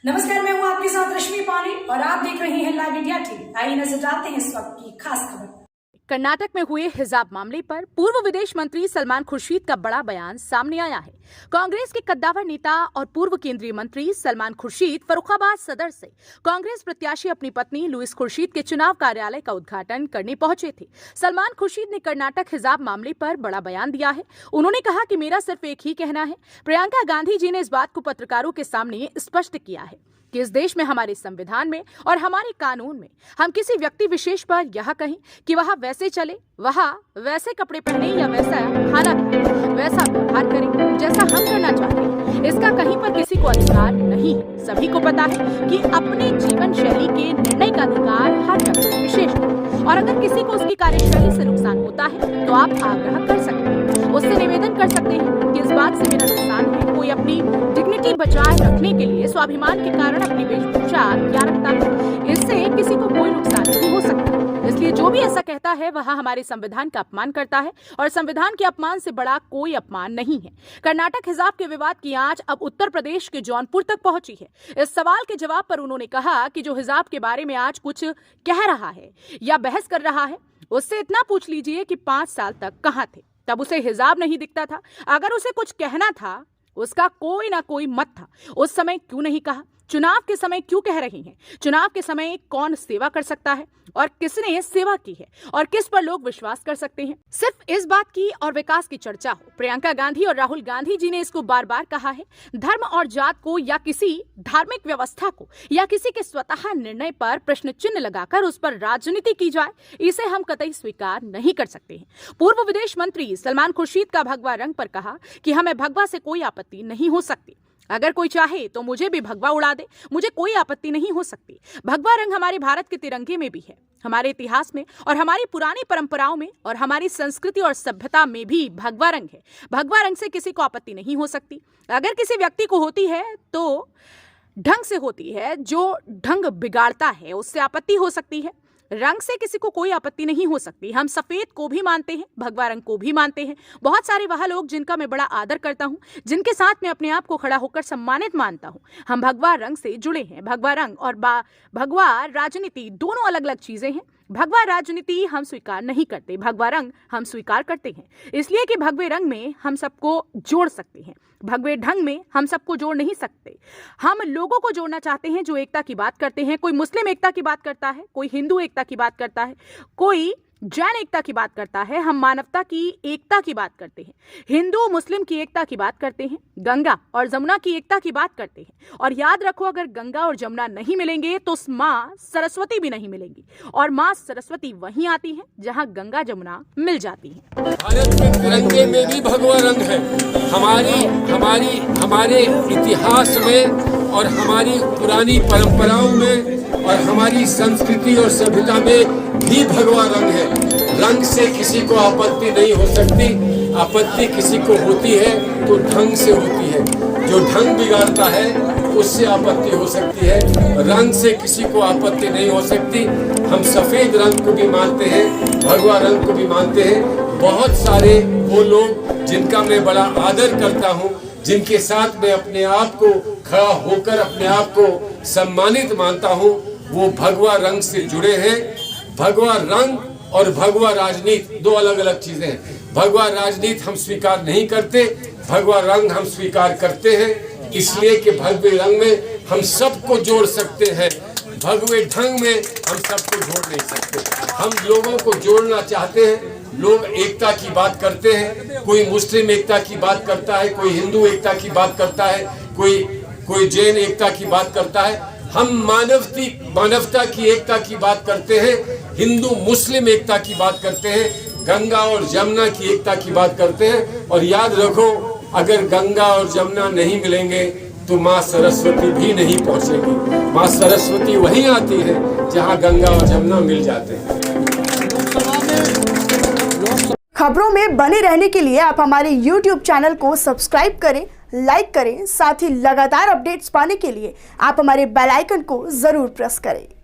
नमस्कार, मैं हूं आपके साथ रश्मि पानी और आप देख रहे हैं लाइव इंडिया टीवी। आइए नजर डालते हैं इस वक्त की खास खबर। कर्नाटक में हुए हिजाब मामले पर पूर्व विदेश मंत्री सलमान खुर्शीद का बड़ा बयान सामने आया है। कांग्रेस के कद्दावर नेता और पूर्व केंद्रीय मंत्री सलमान खुर्शीद फर्रुखाबाद सदर से कांग्रेस प्रत्याशी अपनी पत्नी लुईस खुर्शीद के चुनाव कार्यालय का उद्घाटन करने पहुंचे थे। सलमान खुर्शीद ने कर्नाटक हिजाब मामले पर बड़ा बयान दिया है। उन्होंने कहा कि मेरा सिर्फ एक ही कहना है। प्रियंका गांधी जी ने इस बात को पत्रकारों के सामने स्पष्ट किया है कि इस देश में हमारे संविधान में और हमारे कानून में हम किसी व्यक्ति विशेष पर यह कहें कि वह वैसे चले, वह वैसे कपड़े पहने या वैसा खाना खाए, वैसा व्यवहार करें जैसा हम करना चाहते हैं, इसका कहीं पर किसी को अधिकार नहीं है। सभी को पता है कि अपने जीवन शैली के निर्णय का अधिकार हर व्यक्ति विशेष है और अगर किसी को उसकी कार्यशैली से नुकसान होता है तो आप आग्रह कर सकते हैं, उससे निवेदन कर सकते हैं कि इस बात से मेरा नुकसान है। कोई अपनी डिग्निटी बचाए रखने के लिए स्वाभिमान के कारण अपनी वेशभूषा क्या रखता है, इससे किसी को कोई नुकसान नहीं हो सकता। इसलिए जो भी ऐसा कहता है वह हमारे संविधान का अपमान करता है और संविधान के अपमान से बड़ा कोई अपमान नहीं है। कर्नाटक हिजाब के विवाद की आंच अब उत्तर प्रदेश के जौनपुर तक पहुंची है। इस सवाल के जवाब पर उन्होंने कहा कि जो हिजाब के बारे में आज कुछ कह रहा है या बहस कर रहा है, उससे इतना पूछ लीजिए कि 5 साल तक कहां थे, तब उसे हिजाब नहीं दिखता था। अगर उसे कुछ कहना था, उसका कोई ना कोई मत था, उस समय क्यों नहीं कहा? चुनाव के समय क्यों कह रही हैं? चुनाव के समय कौन सेवा कर सकता है और किसने सेवा की है और किस पर लोग विश्वास कर सकते हैं? सिर्फ इस बात की और विकास की चर्चा हो। प्रियंका गांधी और राहुल गांधी जी ने इसको बार बार कहा है। धर्म और जात को या किसी धार्मिक व्यवस्था को या किसी के स्वतः निर्णय पर प्रश्न चिन्ह लगाकर उस पर राजनीति की जाए, इसे हम कतई स्वीकार नहीं कर सकते हैं। पूर्व विदेश मंत्री सलमान खुर्शीद का भगवा रंग पर कहा कि हमें भगवा से कोई आपत्ति नहीं हो सकती। अगर कोई चाहे तो मुझे भी भगवा उड़ा दे, मुझे कोई आपत्ति नहीं हो सकती। भगवा रंग हमारे भारत के तिरंगे में भी है, हमारे इतिहास में और हमारी पुरानी परंपराओं में और हमारी संस्कृति और सभ्यता में भी भगवा रंग है। भगवा रंग से किसी को आपत्ति नहीं हो सकती। अगर किसी व्यक्ति को होती है तो ढंग से होती है, जो ढंग बिगाड़ता है उससे आपत्ति हो सकती है। रंग से किसी को कोई आपत्ति नहीं हो सकती। हम सफेद को भी मानते हैं, भगवा रंग को भी मानते हैं। बहुत सारे वह लोग जिनका मैं बड़ा आदर करता हूं, जिनके साथ मैं अपने आप को खड़ा होकर सम्मानित मानता हूं, हम भगवा रंग से जुड़े हैं। भगवा रंग और भगवा राजनीति दोनों अलग अलग चीजें हैं। भगवा राजनीति हम स्वीकार नहीं करते, भगवा रंग हम स्वीकार करते हैं, इसलिए कि भगवे रंग में हम सबको जोड़ सकते हैं, भगवे ढंग में हम सबको जोड़ नहीं सकते। हम लोगों को जोड़ना चाहते हैं जो एकता की बात करते हैं। कोई मुस्लिम एकता की बात करता है, कोई हिंदू एकता की बात करता है, कोई जैन एकता की बात करता है। हम मानवता की एकता की बात करते हैं, हिंदू मुस्लिम की एकता की बात करते हैं, गंगा और जमुना की एकता की बात करते हैं। और याद रखो, अगर गंगा और जमुना नहीं मिलेंगे तो माँ सरस्वती भी नहीं मिलेंगी और माँ सरस्वती वहीं आती है जहाँ गंगा जमुना मिल जाती है। भारत के तिरंगे में भी भगवा रंग है। हमारे इतिहास में और हमारी पुरानी परंपराओं में और हमारी संस्कृति और सभ्यता में भी भगवा रंग है। रंग से किसी को आपत्ति नहीं हो सकती। आपत्ति किसी को होती है तो ढंग से होती है। जो ढंग बिगाड़ता है उससे आपत्ति हो सकती है। रंग से किसी को आपत्ति नहीं हो सकती। हम सफेद रंग को भी मानते हैं, भगवा रंग को भी मानते हैं। बहुत सारे वो लोग जिनका मैं बड़ा आदर करता हूँ, जिनके साथ मैं अपने आप को खड़ा होकर अपने आप को सम्मानित मानता हूँ, वो भगवा रंग से जुड़े हैं। भगवा रंग और भगवा राजनीति दो अलग अलग चीजें हैं। भगवा राजनीति हम स्वीकार नहीं करते, भगवा रंग हम स्वीकार करते हैं, इसलिए कि भगवे रंग में हम सबको जोड़ सकते हैं, भगवे ढंग में हम सबको जोड़ नहीं सकते। हम लोगों को जोड़ना चाहते हैं। लोग एकता की बात करते हैं, कोई मुस्लिम एकता की बात करता है, कोई हिंदू एकता की बात करता है, कोई जैन एकता की बात करता है। हम मानवता की एकता की बात करते हैं, हिंदू मुस्लिम एकता की बात करते हैं, गंगा और जमुना की एकता की बात करते हैं। और याद रखो, अगर गंगा और जमुना नहीं मिलेंगे तो माँ सरस्वती भी नहीं पहुंचेगी। माँ सरस्वती वहीं आती है जहाँ गंगा और जमुना मिल जाते हैं। खबरों में बने रहने के लिए आप हमारे YouTube चैनल को सब्सक्राइब करें, लाइक करें। साथ ही लगातार अपडेट्स पाने के लिए आप हमारे बेल आइकन को जरूर प्रेस करें।